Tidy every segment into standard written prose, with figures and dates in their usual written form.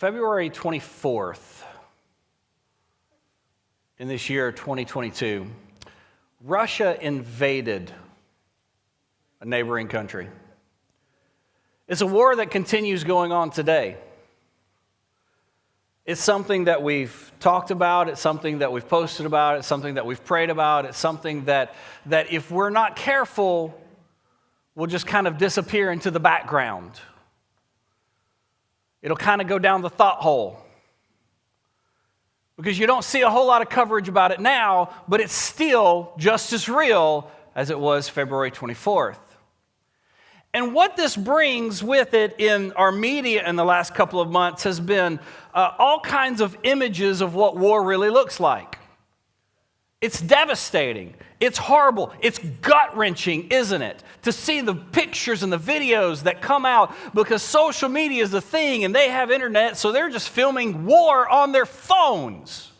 February 24th in this year, 2022, Russia invaded a neighboring country. It's a war that continues going on today. It's something that we've talked about, it's something that we've posted about, it's something that we've prayed about, it's something that if we're not careful, will just kind of disappear into the background. It'll kind of go down the thought hole. Because you don't see a whole lot of coverage about it now, but it's still just as real as it was February 24th. And what this brings with it in our media in the last couple of months has been all kinds of images of what war really looks like. It's devastating. It's horrible. It's gut-wrenching, isn't it? To see the pictures and the videos that come out because social media is a thing and they have internet, so they're just filming war on their phones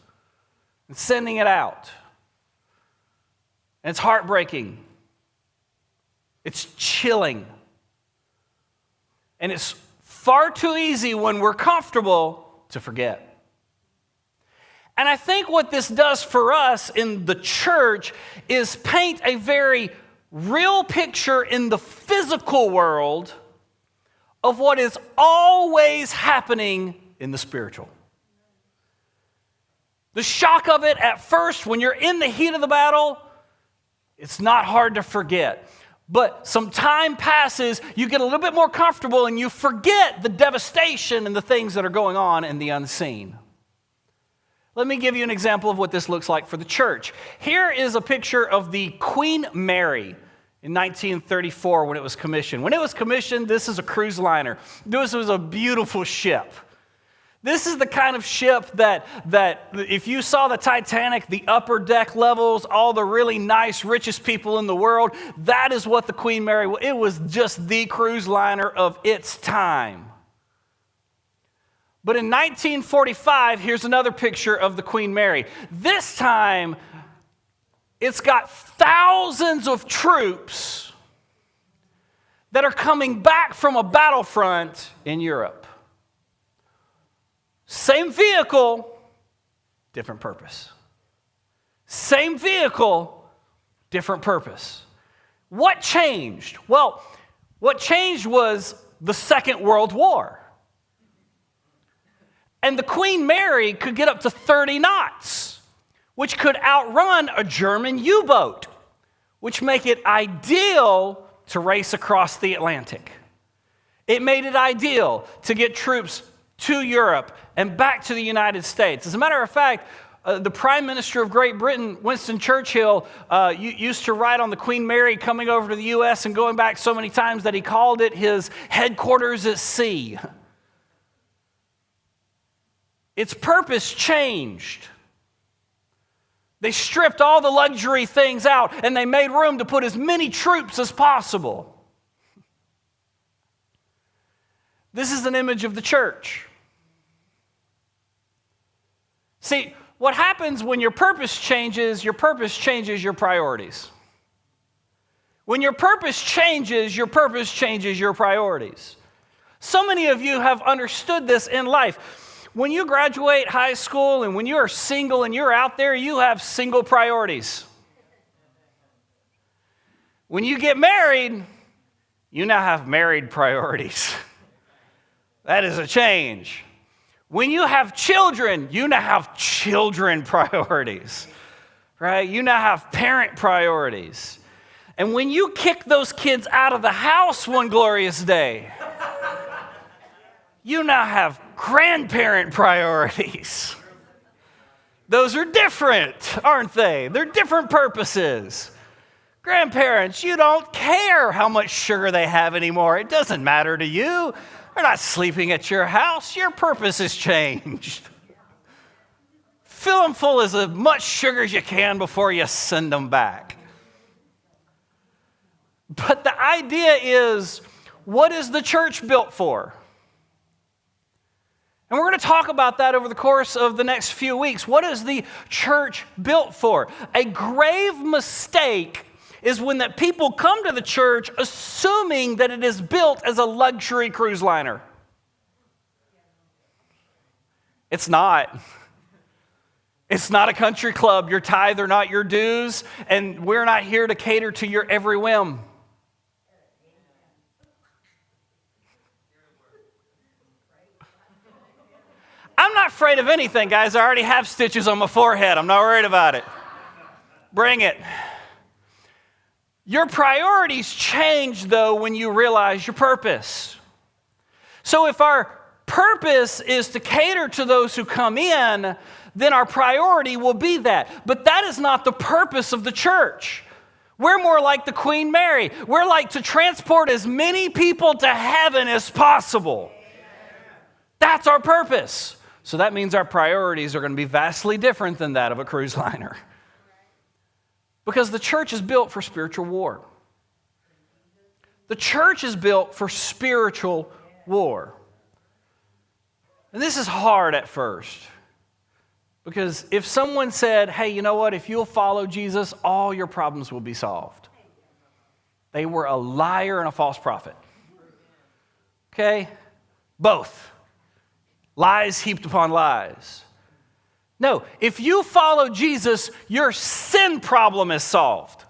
and sending it out. And it's heartbreaking. It's chilling. And it's far too easy when we're comfortable to forget. And I think what this does for us in the church is paint a very real picture in the physical world of what is always happening in the spiritual. The shock of it at first, when you're in the heat of the battle, it's not hard to forget. But some time passes, you get a little bit more comfortable and you forget the devastation and the things that are going on in the unseen. Let me give you an example of what this looks like for the church. Here is a picture of the Queen Mary in 1934 when it was commissioned. When it was commissioned, this is a cruise liner. This was a beautiful ship. This is the kind of ship that if you saw the Titanic, the upper deck levels, all the really nice, richest people in the world, that is what the Queen Mary was. It was just the cruise liner of its time. But in 1945, here's another picture of the Queen Mary. This time, it's got thousands of troops that are coming back from a battlefront in Europe. Same vehicle, different purpose. Same vehicle, different purpose. What changed? Well, what changed was the Second World War. And the Queen Mary could get up to 30 knots, which could outrun a German U-boat, which make it ideal to race across the Atlantic. It made it ideal to get troops to Europe and back to the United States. As a matter of fact, the Prime Minister of Great Britain, Winston Churchill, used to ride on the Queen Mary coming over to the U.S. and going back so many times that he called it his headquarters at sea. Its purpose changed. They stripped all the luxury things out and they made room to put as many troops as possible. This is an image of the church. See, what happens when your purpose changes your priorities. When your purpose changes your priorities. So many of you have understood this in life. When you graduate high school and when you are single and you're out there, you have single priorities. When you get married, you now have married priorities. That is a change. When you have children, you now have children priorities, right? You now have parent priorities. And when you kick those kids out of the house one glorious day, you now have grandparent priorities. Those are different, aren't they? They're different purposes. Grandparents, you don't care how much sugar they have anymore. It doesn't matter to you. They're not sleeping at your house. Your purpose has changed. Fill them full of as much sugar as you can before you send them back. But the idea is, what is the church built for? And we're going to talk about that over the course of the next few weeks. What is the church built for? A grave mistake is when that people come to the church assuming that it is built as a luxury cruise liner. It's not. It's not a country club. Your tithe are not your dues, and we're not here to cater to your every whim. I'm not afraid of anything, guys. I already have stitches on my forehead. I'm not worried about it. Bring it. Your priorities change, though, when you realize your purpose. So if our purpose is to cater to those who come in, then our priority will be that. But that is not the purpose of the church. We're more like the Queen Mary. We're like to transport as many people to heaven as possible. That's our purpose. So that means our priorities are going to be vastly different than that of a cruise liner. Because the church is built for spiritual war. The church is built for spiritual war. And this is hard at first. Because if someone said, hey, you know what? If you'll follow Jesus, all your problems will be solved. They were a liar and a false prophet. Okay? Both. Lies heaped upon lies. No, if you follow Jesus, your sin problem is solved.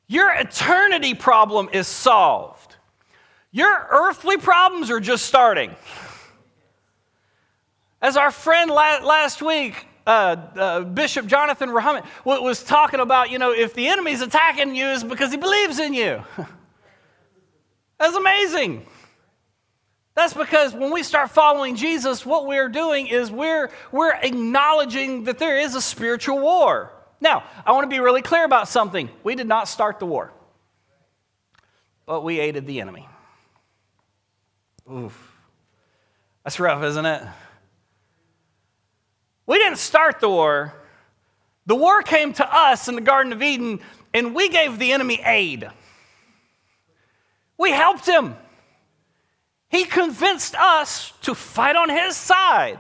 Your eternity problem is solved. Your earthly problems are just starting. As our friend last week, Bishop Jonathan Rahamit was talking about, if the enemy's attacking you, it's because he believes in you. That's amazing. That's because when we start following Jesus, what we're doing is we're acknowledging that there is a spiritual war. Now, I want to be really clear about something. We did not start the war, but we aided the enemy. Oof. That's rough, isn't it? We didn't start the war. The war came to us in the Garden of Eden, and we gave the enemy aid. We helped him. He convinced us to fight on his side.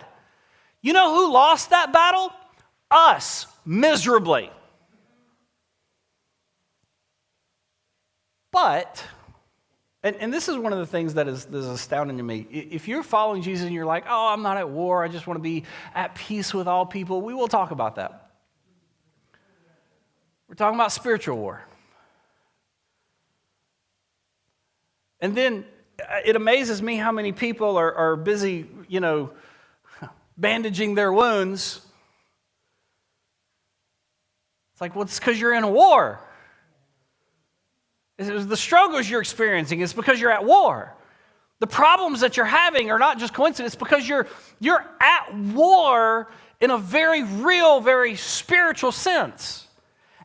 You know who lost that battle? Us, miserably. But, and this is one of the things that is astounding to me. If you're following Jesus and you're like, oh, I'm not at war, I just want to be at peace with all people, we will talk about that. We're talking about spiritual war. And then it amazes me how many people are busy, bandaging their wounds. It's like, well, it's because you're in a war. It's the struggles you're experiencing, it's because you're at war. The problems that you're having are not just coincidence, because you're at war in a very real, very spiritual sense.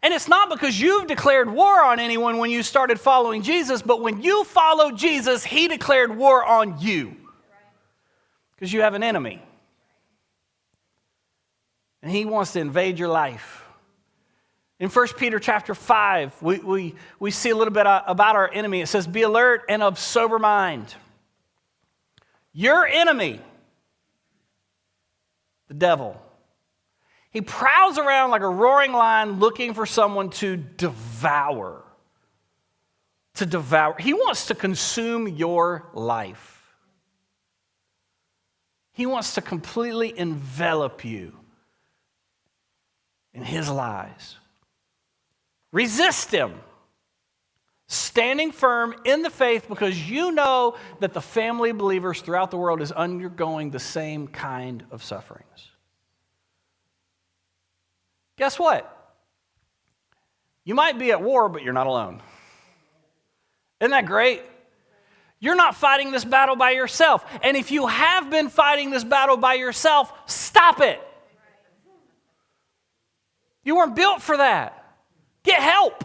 And it's not because you've declared war on anyone when you started following Jesus, but when you followed Jesus, he declared war on you. Because you have an enemy. And he wants to invade your life. In 1 Peter chapter 5, we see a little bit about our enemy. It says, be alert and of sober mind. Your enemy, the devil, he prowls around like a roaring lion looking for someone to devour. To devour. He wants to consume your life. He wants to completely envelop you in his lies. Resist him, standing firm in the faith, because you know that the family of believers throughout the world is undergoing the same kind of sufferings. Guess what? You might be at war, but you're not alone. Isn't that great? You're not fighting this battle by yourself. And if you have been fighting this battle by yourself, stop it. You weren't built for that. Get help.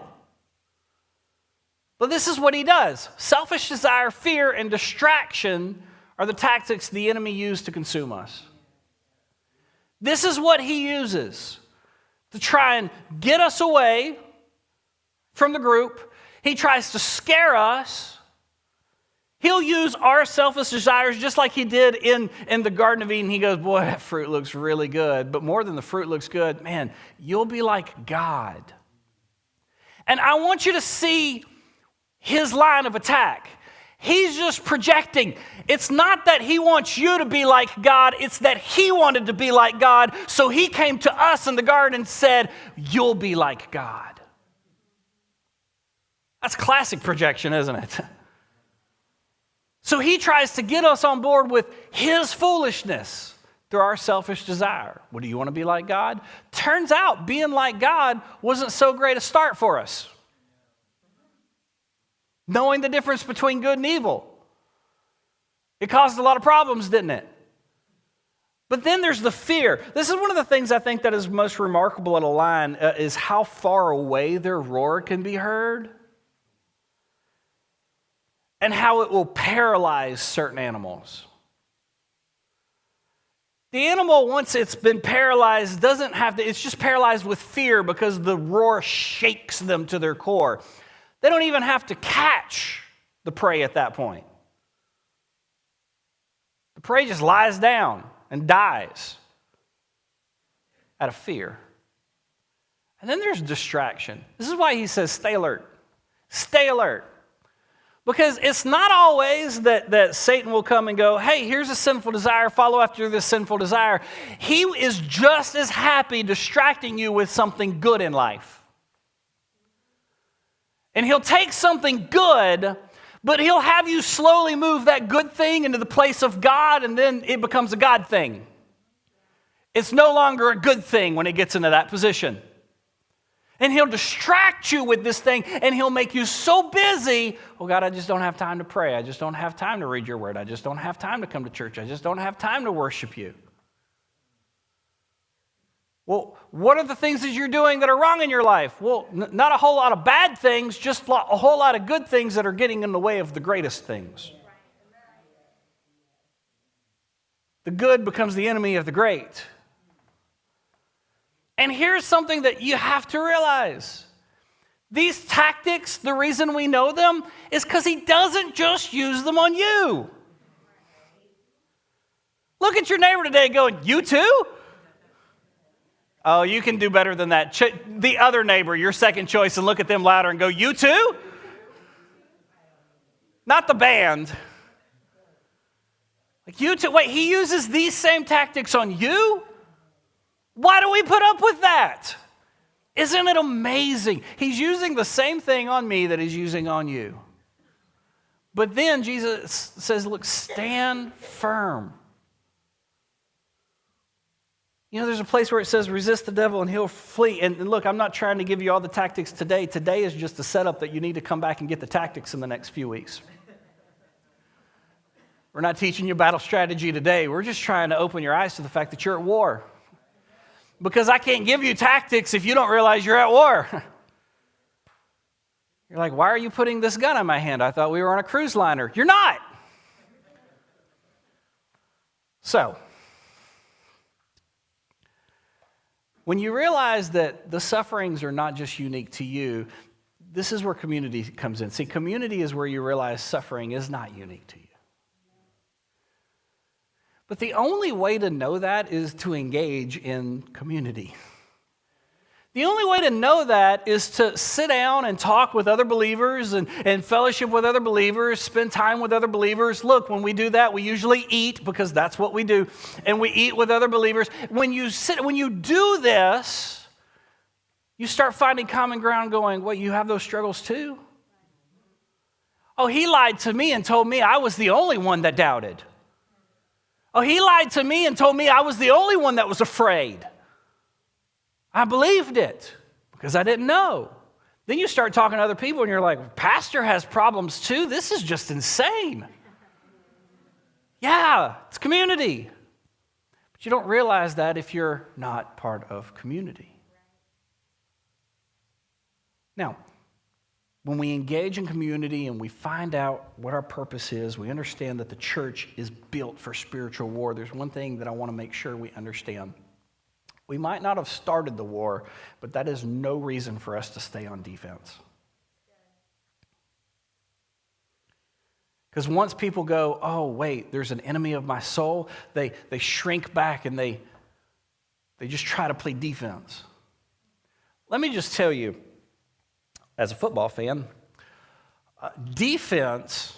But this is what he does. Selfish desire, fear, and distraction are the tactics the enemy uses to consume us. This is what he uses to try and get us away from the group. He tries to scare us. He'll use our selfish desires just like he did in the Garden of Eden. He goes, boy, that fruit looks really good. But more than the fruit looks good, man, you'll be like God. And I want you to see his line of attack. He's just projecting. It's not that he wants you to be like God. It's that he wanted to be like God. So he came to us in the garden and said, you'll be like God. That's classic projection, isn't it? So he tries to get us on board with his foolishness through our selfish desire. What, do you want to be like God? Turns out being like God wasn't so great a start for us. Knowing the difference between good and evil. It caused a lot of problems, didn't it? But then there's the fear. This is one of the things I think that is most remarkable at a lion is how far away their roar can be heard. And how it will paralyze certain animals. The animal, once it's been paralyzed, doesn't have to, it's just paralyzed with fear because the roar shakes them to their core. They don't even have to catch the prey at that point. The prey just lies down and dies out of fear. And then there's distraction. This is why he says stay alert. Stay alert. Because it's not always that Satan will come and go, hey, here's a sinful desire, follow after this sinful desire. He is just as happy distracting you with something good in life. And he'll take something good, but he'll have you slowly move that good thing into the place of God, and then it becomes a God thing. It's no longer a good thing when it gets into that position. And he'll distract you with this thing, and he'll make you so busy, oh God, I just don't have time to pray. I just don't have time to read your word. I just don't have time to come to church. I just don't have time to worship you. Well, what are the things that you're doing that are wrong in your life? Well, not a whole lot of bad things, just a whole lot of good things that are getting in the way of the greatest things. The good becomes the enemy of the great. And here's something that you have to realize. These tactics, the reason we know them is because he doesn't just use them on you. Look at your neighbor today going, you too? Oh, you can do better than that. The other neighbor, your second choice, and look at them louder and go, you too? Not the band. Like, you too? Wait, he uses these same tactics on you? Why do we put up with that? Isn't it amazing? He's using the same thing on me that he's using on you. But then Jesus says, look, stand firm. You know, there's a place where it says resist the devil and he'll flee. And look, I'm not trying to give you all the tactics today. Today is just a setup that you need to come back and get the tactics in the next few weeks. We're not teaching you battle strategy today. We're just trying to open your eyes to the fact that you're at war. Because I can't give you tactics if you don't realize you're at war. You're like, why are you putting this gun in my hand? I thought we were on a cruise liner. You're not. So, when you realize that the sufferings are not just unique to you, this is where community comes in. See, community is where you realize suffering is not unique to you. But the only way to know that is to engage in community. The only way to know that is to sit down and talk with other believers and fellowship with other believers, spend time with other believers. Look, when we do that, we usually eat because that's what we do, and we eat with other believers. When you do this, you start finding common ground going, what, you have those struggles too? Oh, he lied to me and told me I was the only one that doubted. Oh, he lied to me and told me I was the only one that was afraid. I believed it because I didn't know. Then you start talking to other people and you're like, Pastor has problems too? This is just insane. Yeah, it's community. But you don't realize that if you're not part of community. Now, when we engage in community and we find out what our purpose is, we understand that the church is built for spiritual war. There's one thing that I want to make sure we understand. We might not have started the war, but that is no reason for us to stay on defense. Because once people go, oh, wait, there's an enemy of my soul, they shrink back and they just try to play defense. Let me just tell you, as a football fan, defense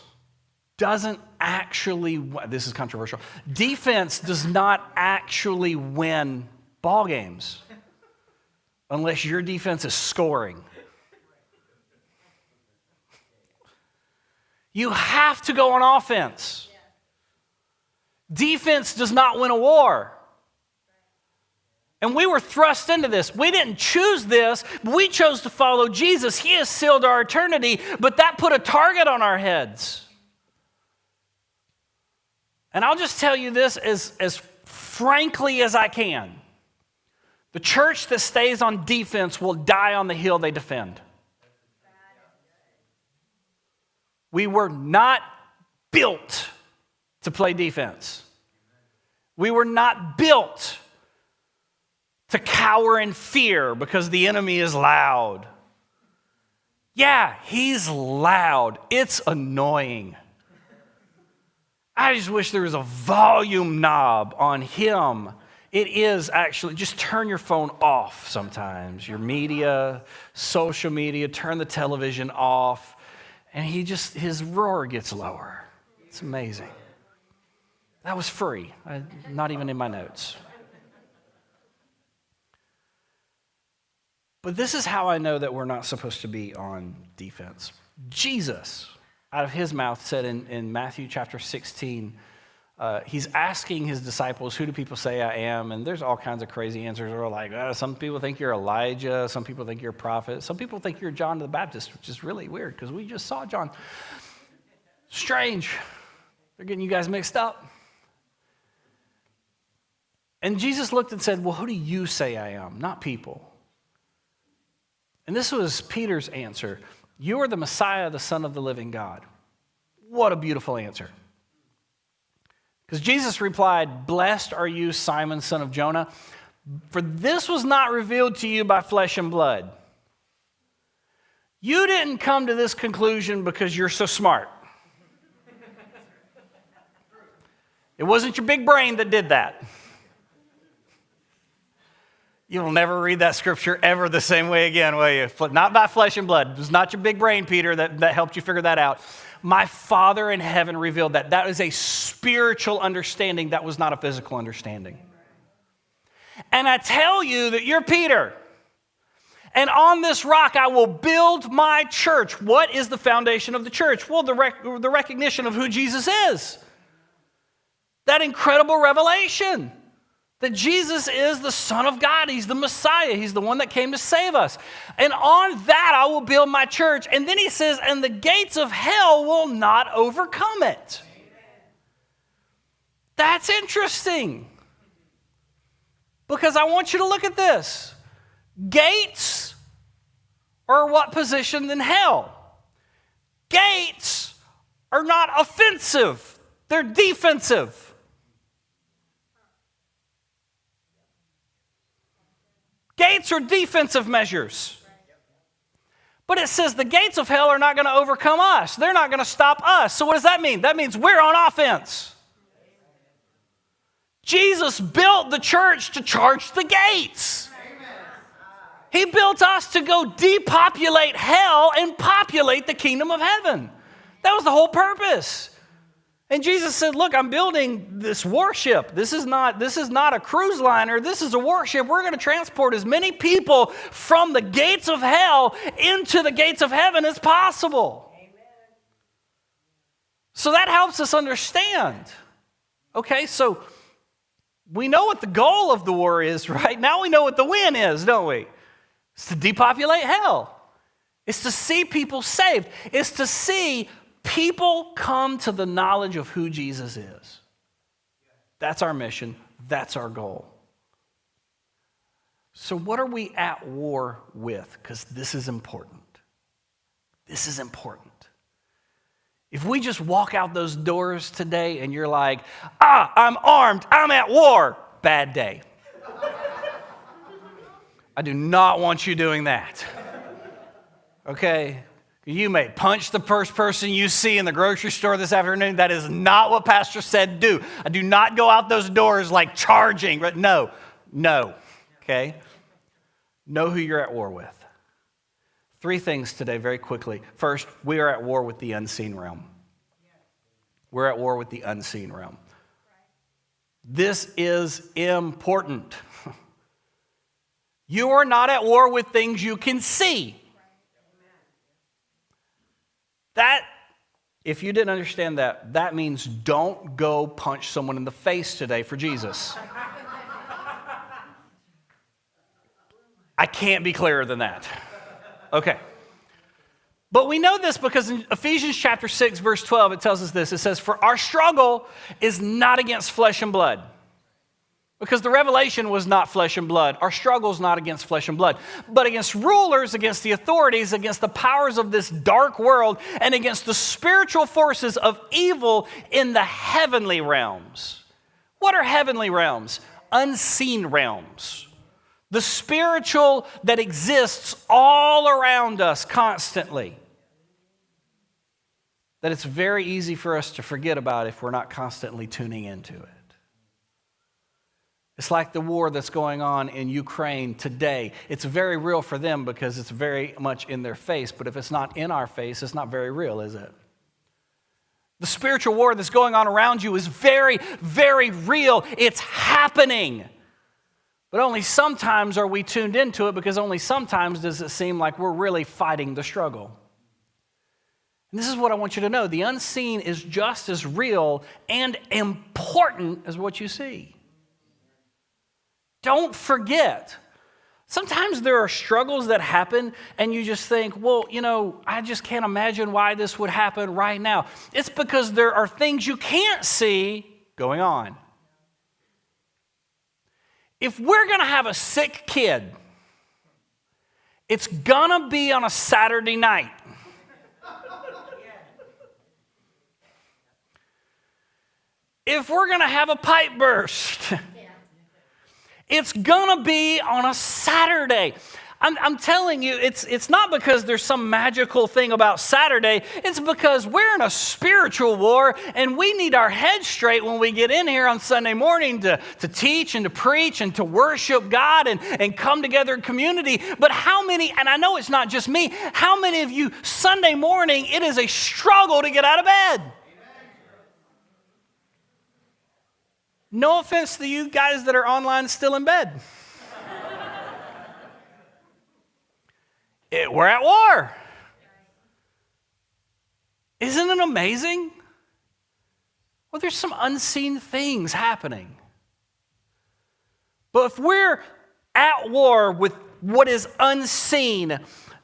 doesn't actually, this is controversial, defense does not actually win ball games unless your defense is scoring. You have to go on offense. Defense does not win a war. And we were thrust into this. We didn't choose this. We chose to follow Jesus. He has sealed our eternity, but that put a target on our heads. And I'll just tell you this as frankly as I can. The church that stays on defense will die on the hill they defend. We were not built to play defense. We were not built to cower in fear because the enemy is loud. Yeah, he's loud. It's annoying. I just wish there was a volume knob on him. It is actually, just turn your phone off sometimes. Your media, social media, turn the television off. And his roar gets lower. It's amazing. That was free, not even in my notes. But this is how I know that we're not supposed to be on defense. Jesus, out of his mouth, said in Matthew chapter 16, he's asking his disciples, who do people say I am? And there's all kinds of crazy answers. They're like, some people think you're Elijah. Some people think you're a prophet. Some people think you're John the Baptist, which is really weird because we just saw John. Strange. They're getting you guys mixed up. And Jesus looked and said, well, who do you say I am? Not people. And this was Peter's answer. You are the Messiah, the Son of the living God. What a beautiful answer. Because Jesus replied, blessed are you, Simon, son of Jonah, for this was not revealed to you by flesh and blood. You didn't come to this conclusion because you're so smart. It wasn't your big brain that did that. You will never read that scripture ever the same way again, will you? Not by flesh and blood. It was not your big brain, Peter, that helped you figure that out. My Father in heaven revealed that. That is a spiritual understanding. That was not a physical understanding. And I tell you that you're Peter. And on this rock I will build my church. What is the foundation of the church? Well, the recognition of who Jesus is. That incredible revelation. That Jesus is the Son of God. He's the Messiah. He's the one that came to save us. And on that I will build my church. And then he says, and the gates of hell will not overcome it. That's interesting. Because I want you to look at this. Gates are what positioned in hell? Gates are not offensive. They're defensive. Gates are defensive measures. But it says the gates of hell are not going to overcome us. They're not going to stop us. So what does that mean? That means we're on offense. Jesus built the church to charge the gates. He built us to go depopulate hell and populate the kingdom of heaven. That was the whole purpose. And Jesus said, look, I'm building this warship. This is not a cruise liner. This is a warship. We're going to transport as many people from the gates of hell into the gates of heaven as possible. Amen. So that helps us understand. Okay, so we know what the goal of the war is, right? Now we know what the win is, don't we? It's to depopulate hell. It's to see people saved. It's to see people come to the knowledge of who Jesus is. That's our mission. That's our goal. So what are we at war with? Because this is important. This is important. If we just walk out those doors today and you're like, I'm armed, I'm at war, bad day. I do not want you doing that. Okay? You may punch the first person you see in the grocery store this afternoon. That is not what Pastor said do. I do not go out those doors like charging. But no. Okay? Know who you're at war with. 3 things today very quickly. First, we are at war with the unseen realm. We're at war with the unseen realm. This is important. You are not at war with things you can see. That, if you didn't understand that, that means don't go punch someone in the face today for Jesus. I can't be clearer than that. Okay. But we know this because in Ephesians chapter 6, verse 12, it tells us this. It says, "For our struggle is not against flesh and blood." Because the revelation was not flesh and blood. Our struggle is not against flesh and blood, but against rulers, against the authorities, against the powers of this dark world, and against the spiritual forces of evil in the heavenly realms. What are heavenly realms? Unseen realms. The spiritual that exists all around us constantly. That it's very easy for us to forget about if we're not constantly tuning into it. It's like the war that's going on in Ukraine today. It's very real for them because it's very much in their face. But if it's not in our face, it's not very real, is it? The spiritual war that's going on around you is very, very real. It's happening. But only sometimes are we tuned into it, because only sometimes does it seem like we're really fighting the struggle. And this is what I want you to know. The unseen is just as real and important as what you see. Don't forget. Sometimes there are struggles that happen and you just think, well, I just can't imagine why this would happen right now. It's because there are things you can't see going on. If we're going to have a sick kid, it's going to be on a Saturday night. If we're going to have a pipe burst, it's going to be on a Saturday. I'm telling you, it's not because there's some magical thing about Saturday. It's because we're in a spiritual war, and we need our heads straight when we get in here on Sunday morning to teach and to preach and to worship God and come together in community. But how many, and I know it's not just me, how many of you Sunday morning, it is a struggle to get out of bed? No offense to you guys that are online still in bed. We're at war. Isn't it amazing? Well, there's some unseen things happening. But if we're at war with what is unseen,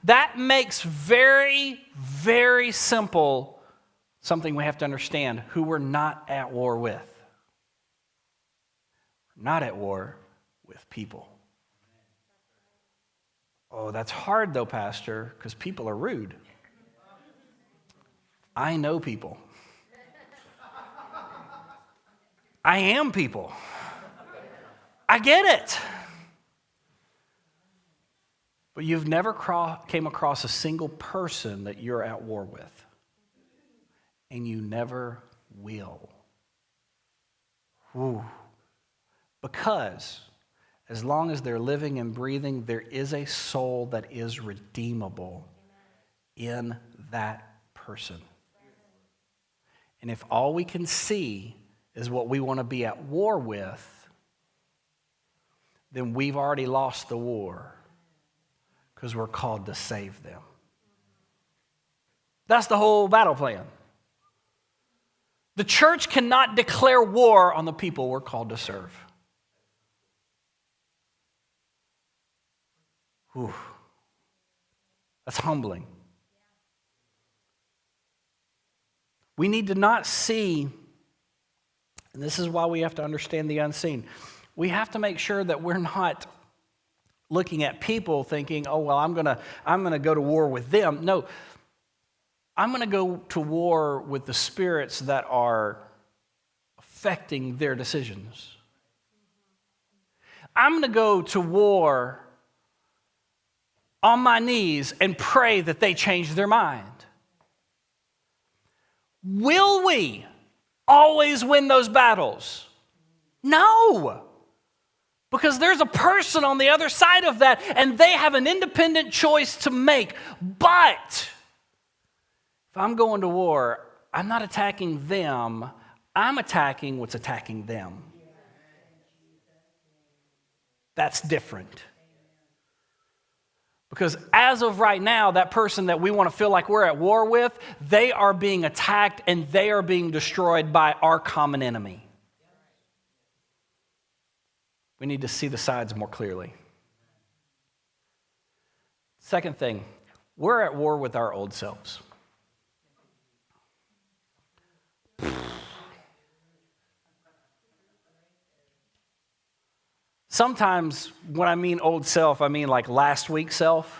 that makes very, very simple something we have to understand: who we're not at war with. We're not at war with people. Oh, that's hard though, Pastor, because people are rude. I know people. I am people. I get it. But you've never came across a single person that you're at war with. And you never will. Whew. Because as long as they're living and breathing, there is a soul that is redeemable in that person. And if all we can see is what we want to be at war with, then we've already lost the war, because we're called to save them. That's the whole battle plan. The church cannot declare war on the people we're called to serve. Whew. That's humbling. We need to not see, and this is why we have to understand the unseen. We have to make sure that we're not looking at people thinking, oh, well, I'm gonna go to war with them. No, I'm gonna go to war with the spirits that are affecting their decisions. I'm gonna go to war on my knees and pray that they change their mind. Will we always win those battles? No. Because there's a person on the other side of that, and they have an independent choice to make. But if I'm going to war, I'm not attacking them. I'm attacking what's attacking them. That's different. Because as of right now, that person that we want to feel like we're at war with, they are being attacked and they are being destroyed by our common enemy. We need to see the sides more clearly. Second thing, we're at war with our old selves. Sometimes when I mean old self, I mean like last week's self.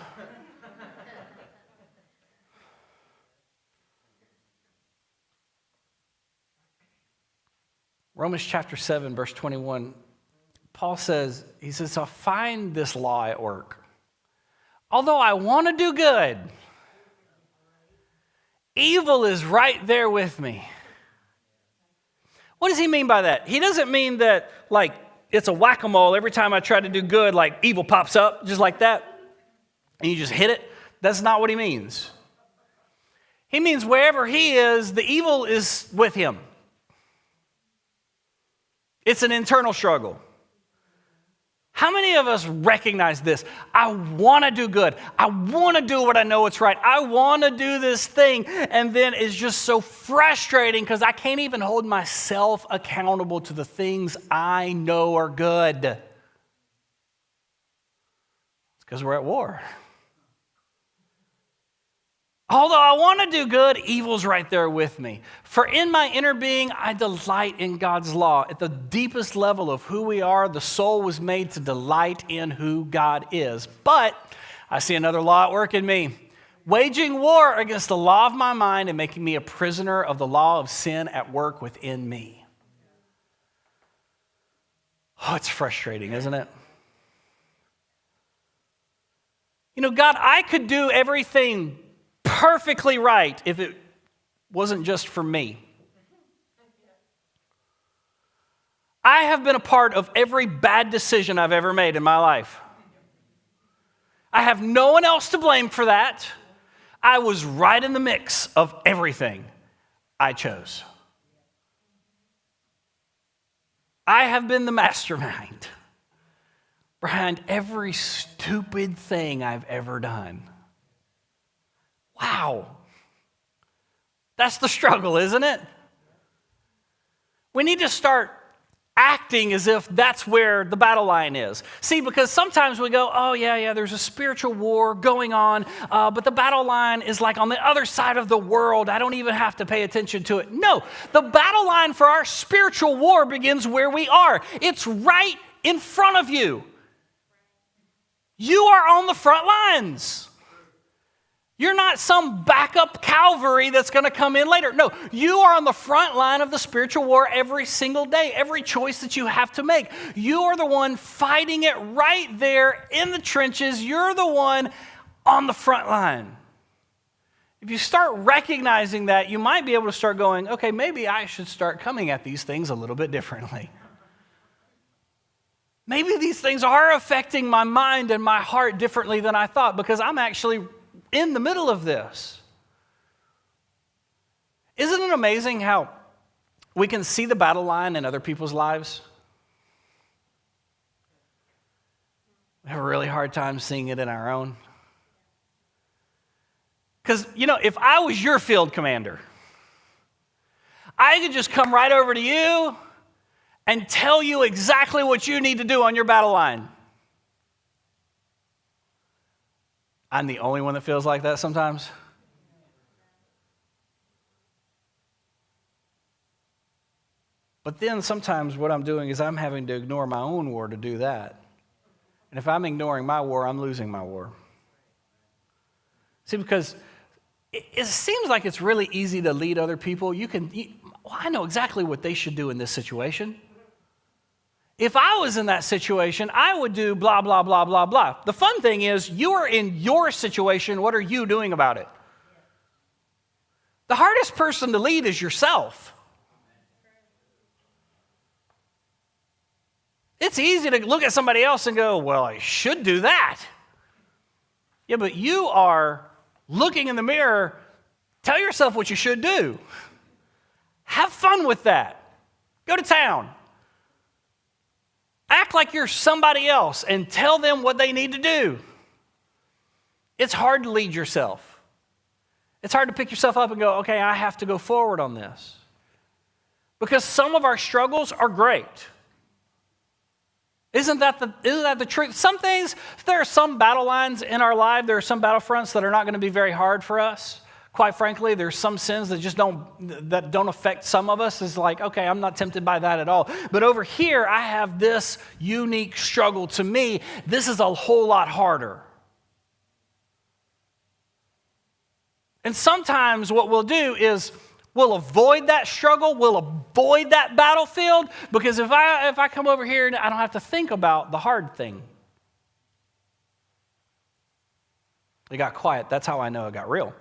Romans chapter 7, verse 21, Paul says, he says, I find this law at work. Although I want to do good, evil is right there with me. What does he mean by that? He doesn't mean that like it's a whack-a-mole. Every time I try to do good, like evil pops up just like that, and you just hit it. That's not what he means. He means wherever he is, the evil is with him. It's an internal struggle. How many of us recognize this? I want to do good. I want to do what I know is right. I want to do this thing. And then it's just so frustrating because I can't even hold myself accountable to the things I know are good. It's because we're at war. Although I want to do good, evil's right there with me. For in my inner being, I delight in God's law. At the deepest level of who we are, the soul was made to delight in who God is. But I see another law at work in me, waging war against the law of my mind and making me a prisoner of the law of sin at work within me. Oh, it's frustrating, isn't it? You know, God, I could do everything perfectly right if it wasn't just for me. I have been a part of every bad decision I've ever made in my life. I have no one else to blame for that. I was right in the mix of everything I chose. I have been the mastermind behind every stupid thing I've ever done. Wow. That's the struggle, isn't it? We need to start acting as if that's where the battle line is. See, because sometimes we go, oh, yeah, there's a spiritual war going on, but the battle line is like on the other side of the world. I don't even have to pay attention to it. No, the battle line for our spiritual war begins where we are. It's right in front of you. You are on the front lines. You're not some backup cavalry that's going to come in later. No, you are on the front line of the spiritual war every single day, every choice that you have to make. You are the one fighting it right there in the trenches. You're the one on the front line. If you start recognizing that, you might be able to start going, okay, maybe I should start coming at these things a little bit differently. Maybe these things are affecting my mind and my heart differently than I thought because I'm actually in the middle of this. Isn't it amazing how we can see the battle line in other people's lives? We have a really hard time seeing it in our own. Because, you know, if I was your field commander, I could just come right over to you and tell you exactly what you need to do on your battle line. I'm the only one that feels like that sometimes. But then sometimes what I'm doing is I'm having to ignore my own war to do that. And if I'm ignoring my war, I'm losing my war. See, because it seems like it's really easy to lead other people. I know exactly what they should do in this situation. If I was in that situation, I would do blah, blah, blah, blah, blah. The fun thing is, you are in your situation. What are you doing about it? The hardest person to lead is yourself. It's easy to look at somebody else and go, well, I should do that. Yeah, but you are looking in the mirror. Tell yourself what you should do. Have fun with that. Go to town. Act like you're somebody else and tell them what they need to do. It's hard to lead yourself. It's hard to pick yourself up and go, okay, I have to go forward on this. Because some of our struggles are great. Isn't that the truth? Some things, there are some battle lines in our life, there are some battlefronts that are not going to be very hard for us. Quite frankly, there's some sins that don't affect some of us. It's like, okay, I'm not tempted by that at all. But over here, I have this unique struggle. To me, this is a whole lot harder. And sometimes what we'll do is we'll avoid that struggle, we'll avoid that battlefield, because if I come over here and I don't have to think about the hard thing. It got quiet. That's how I know it got real.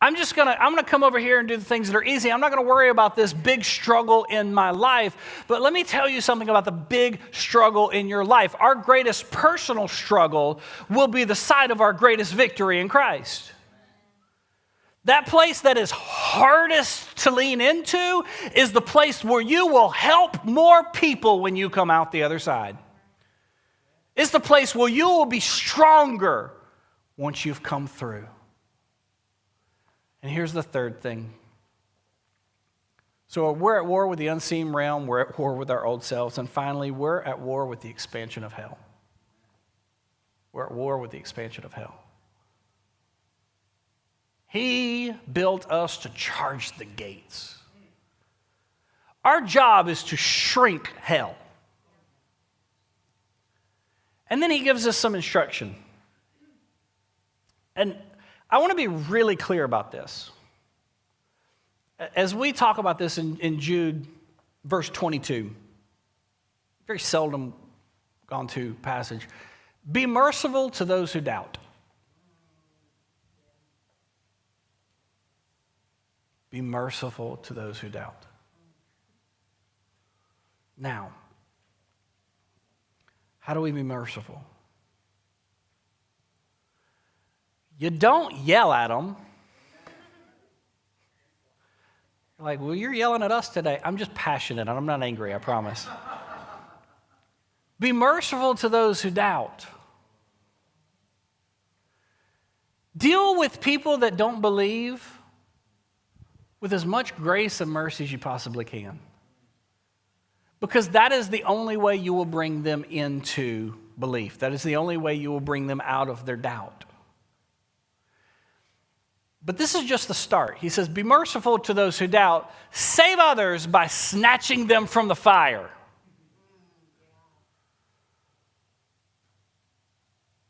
I'm gonna come over here and do the things that are easy. I'm not gonna worry about this big struggle in my life. But let me tell you something about the big struggle in your life. Our greatest personal struggle will be the site of our greatest victory in Christ. That place that is hardest to lean into is the place where you will help more people when you come out the other side. It's the place where you will be stronger once you've come through. And here's the third thing. So we're at war with the unseen realm, we're at war with our old selves, and finally, we're at war with the expansion of hell. We're at war with the expansion of hell. He built us to charge the gates. Our job is to shrink hell. And then he gives us some instruction. And I want to be really clear about this. As we talk about this in Jude, verse 22, very seldom gone to passage, be merciful to those who doubt. Be merciful to those who doubt. Now, how do we be merciful? You don't yell at them. You're like, well, you're yelling at us today. I'm just passionate. I'm not angry, I promise. Be merciful to those who doubt. Deal with people that don't believe with as much grace and mercy as you possibly can. Because that is the only way you will bring them into belief. That is the only way you will bring them out of their doubt. But this is just the start. He says, be merciful to those who doubt. Save others by snatching them from the fire.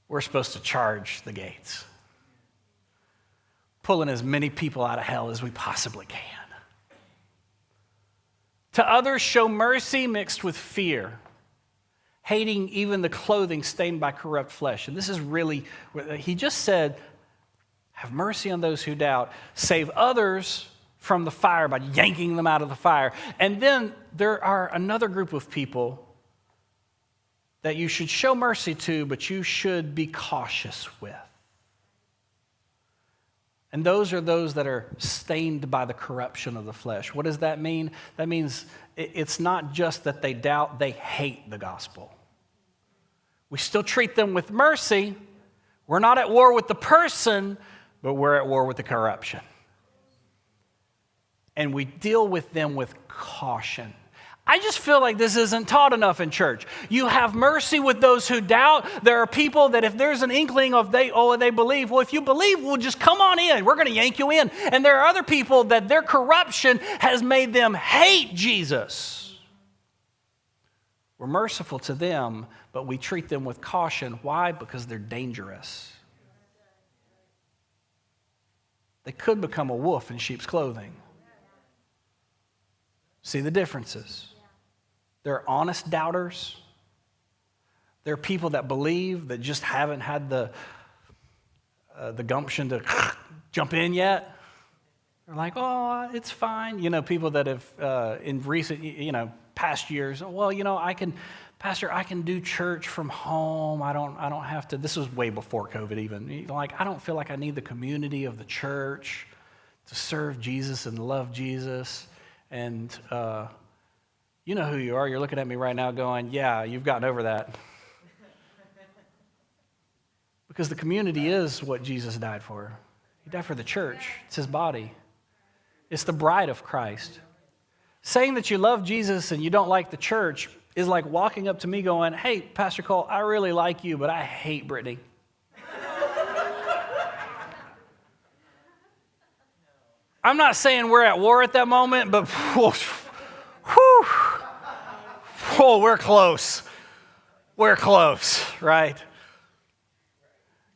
We're supposed to charge the gates. Pulling as many people out of hell as we possibly can. To others, show mercy mixed with fear, hating even the clothing stained by corrupt flesh. And this is really, he just said, have mercy on those who doubt. Save others from the fire by yanking them out of the fire. And then there are another group of people that you should show mercy to, but you should be cautious with. And those are those that are stained by the corruption of the flesh. What does that mean? That means it's not just that they doubt, they hate the gospel. We still treat them with mercy. We're not at war with the person, but we're at war with the corruption. And we deal with them with caution. I just feel like this isn't taught enough in church. You have mercy with those who doubt. There are people that if there's an inkling of they believe, well, if you believe, we'll just come on in. We're going to yank you in. And there are other people that their corruption has made them hate Jesus. We're merciful to them, but we treat them with caution. Why? Because they're dangerous. They could become a wolf in sheep's clothing. See the differences. There are honest doubters. There are people that believe that just haven't had the gumption to jump in yet. They're like, oh, it's fine. You know, people that have in recent, past years, well, Pastor, I can do church from home. I don't have to. This was way before COVID even. Like, I don't feel like I need the community of the church to serve Jesus and love Jesus. And you know who you are. You're looking at me right now going, yeah, you've gotten over that. Because the community is what Jesus died for. He died for the church. It's his body. It's the bride of Christ. Saying that you love Jesus and you don't like the church is like walking up to me going, hey, Pastor Cole, I really like you, but I hate Brittany. I'm not saying we're at war at that moment, but whew, we're close. We're close, right?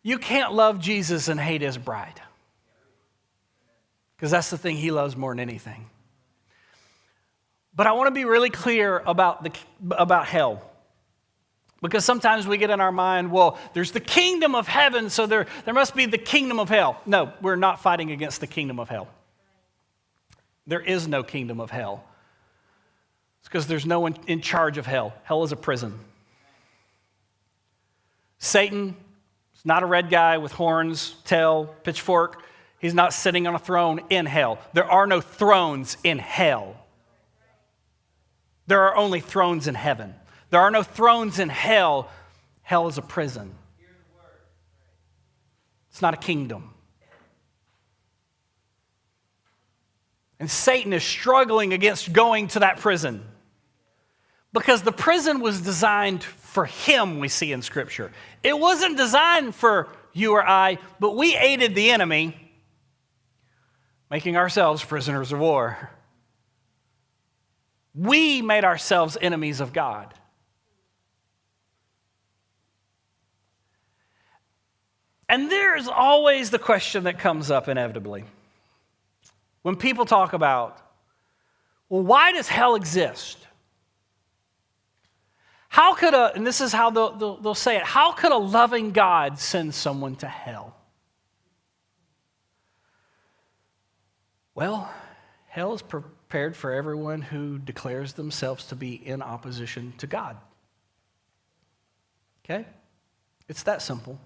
You can't love Jesus and hate his bride. Because that's the thing he loves more than anything. But I want to be really clear about hell. Because sometimes we get in our mind, well, there's the kingdom of heaven, so there must be the kingdom of hell. No, we're not fighting against the kingdom of hell. There is no kingdom of hell. It's because there's no one in charge of hell. Hell is a prison. Satan is not a red guy with horns, tail, pitchfork. He's not sitting on a throne in hell. There are no thrones in hell. There are only thrones in heaven. There are no thrones in hell. Hell is a prison. It's not a kingdom. And Satan is struggling against going to that prison. Because the prison was designed for him, we see in Scripture. It wasn't designed for you or I, but we aided the enemy, making ourselves prisoners of war. We made ourselves enemies of God. And there's always the question that comes up inevitably. When people talk about, well, why does hell exist? How could and this is how they'll say it, how could a loving God send someone to hell? Well, hell is prepared for everyone who declares themselves to be in opposition to God. Okay? It's that simple.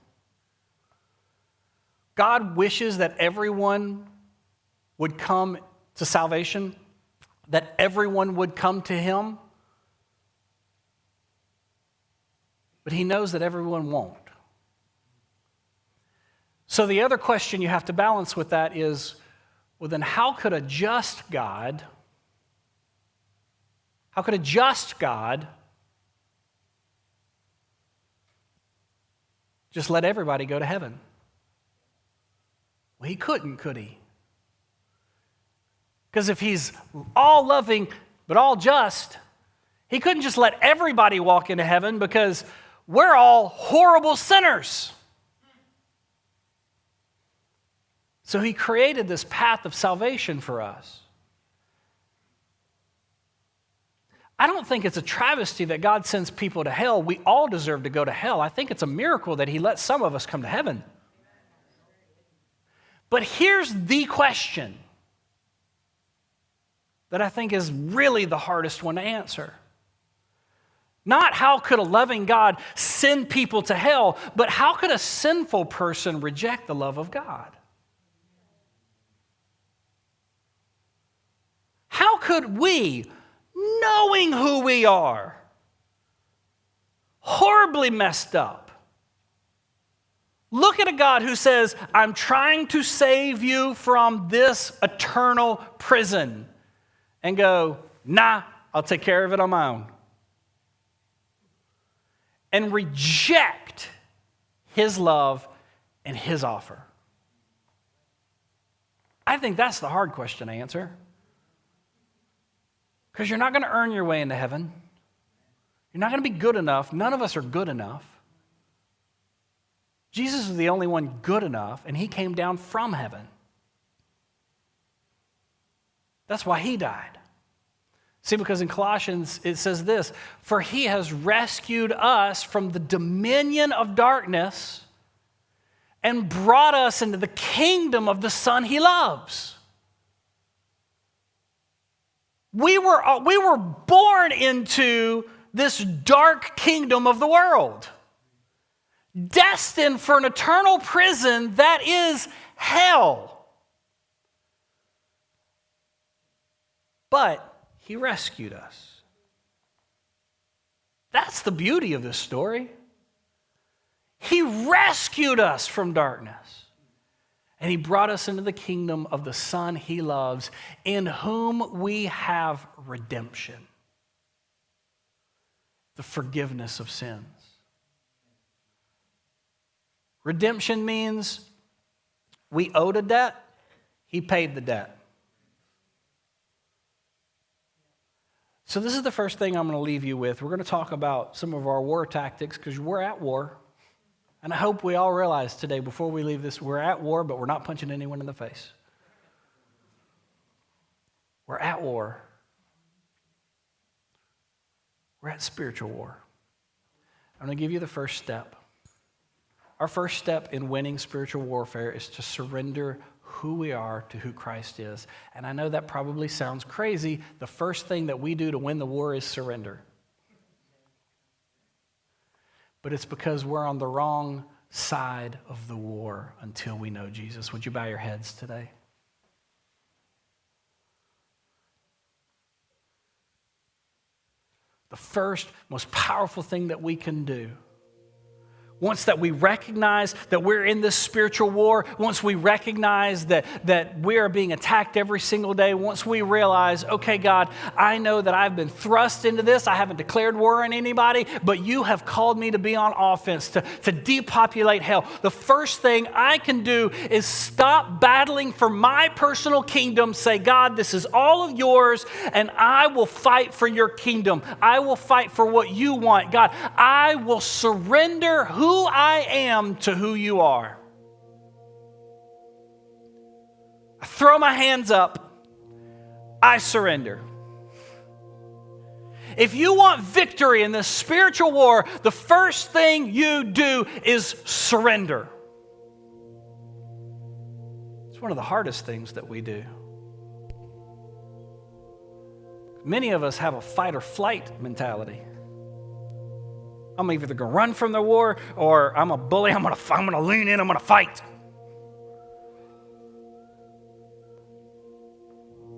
God wishes that everyone would come to salvation, that everyone would come to him, but he knows that everyone won't. So the other question you have to balance with that is, well, then how could a just God just let everybody go to heaven? Well, he couldn't, could he? Because if he's all loving but all just, he couldn't just let everybody walk into heaven because we're all horrible sinners. So he created this path of salvation for us. I don't think it's a travesty that God sends people to hell. We all deserve to go to hell. I think it's a miracle that he lets some of us come to heaven. But here's the question that I think is really the hardest one to answer. Not how could a loving God send people to hell, but how could a sinful person reject the love of God? How could we, knowing who we are, horribly messed up, look at a God who says, I'm trying to save you from this eternal prison, and go, nah, I'll take care of it on my own. And reject his love and his offer? I think that's the hard question to answer. Because you're not going to earn your way into heaven. You're not going to be good enough. None of us are good enough. Jesus is the only one good enough, and he came down from heaven. That's why he died. See, because in Colossians it says this, for he has rescued us from the dominion of darkness and brought us into the kingdom of the Son he loves. We were born into this dark kingdom of the world, destined for an eternal prison that is hell. but he rescued us. That's the beauty of this story. He rescued us from darkness. And he brought us into the kingdom of the Son he loves, in whom we have redemption, the forgiveness of sins. Redemption means we owed a debt, he paid the debt. So this is the first thing I'm going to leave you with. We're going to talk about some of our war tactics because we're at war. And I hope we all realize today before we leave this, we're at war, but we're not punching anyone in the face. We're at war. We're at spiritual war. I'm going to give you the first step. Our first step in winning spiritual warfare is to surrender who we are to who Christ is. And I know that probably sounds crazy. The first thing that we do to win the war is surrender. But it's because we're on the wrong side of the war until we know Jesus. Would you bow your heads today? The first, most powerful thing that we can do, once that we recognize that we're in this spiritual war, once we recognize that we are being attacked every single day, once we realize, okay, God, I know that I've been thrust into this. I haven't declared war on anybody, but you have called me to be on offense, to depopulate hell. The first thing I can do is stop battling for my personal kingdom. Say, God, this is all of yours, and I will fight for your kingdom. I will fight for what you want. God, I will surrender who I am to who you are. I throw my hands up. I surrender. If you want victory in this spiritual war, the first thing you do is surrender. It's one of the hardest things that we do. Many of us have a fight or flight mentality. I'm either going to run from the war or I'm a bully. I'm going to lean in. I'm going to fight.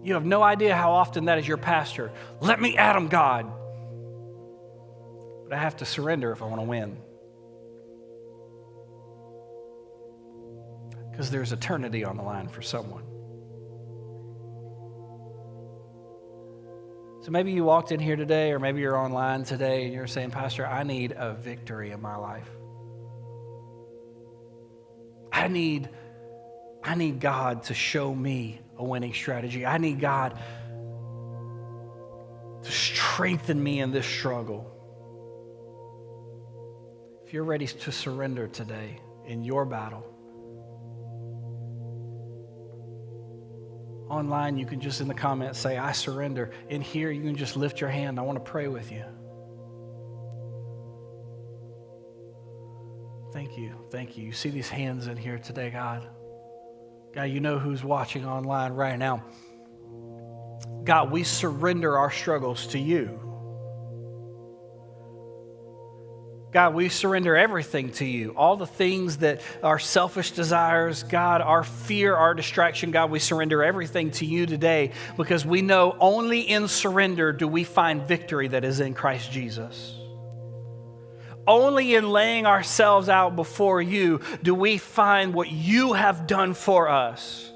You have no idea how often that is your pastor. Let me at him, God. But I have to surrender if I want to win. Because there's eternity on the line for someone. So maybe you walked in here today, or maybe you're online today, and you're saying, Pastor, I need a victory in my life. I need God to show me a winning strategy. I need God to strengthen me in this struggle. If you're ready to surrender today in your battle, online, you can just in the comments say, I surrender. In here, you can just lift your hand. I want to pray with you. Thank you. Thank you. You see these hands in here today, God. God, you know who's watching online right now. God, we surrender our struggles to you. God, we surrender everything to you. All the things that are selfish desires, God, our fear, our distraction, God, we surrender everything to you today because we know only in surrender do we find victory that is in Christ Jesus. Only in laying ourselves out before you do we find what you have done for us.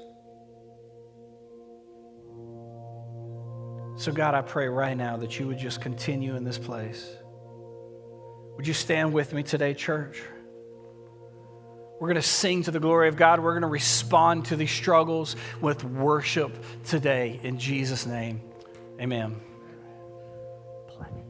So God, I pray right now that you would just continue in this place. Would you stand with me today, church? We're going to sing to the glory of God. We're going to respond to these struggles with worship today in Jesus' name. Amen. Play.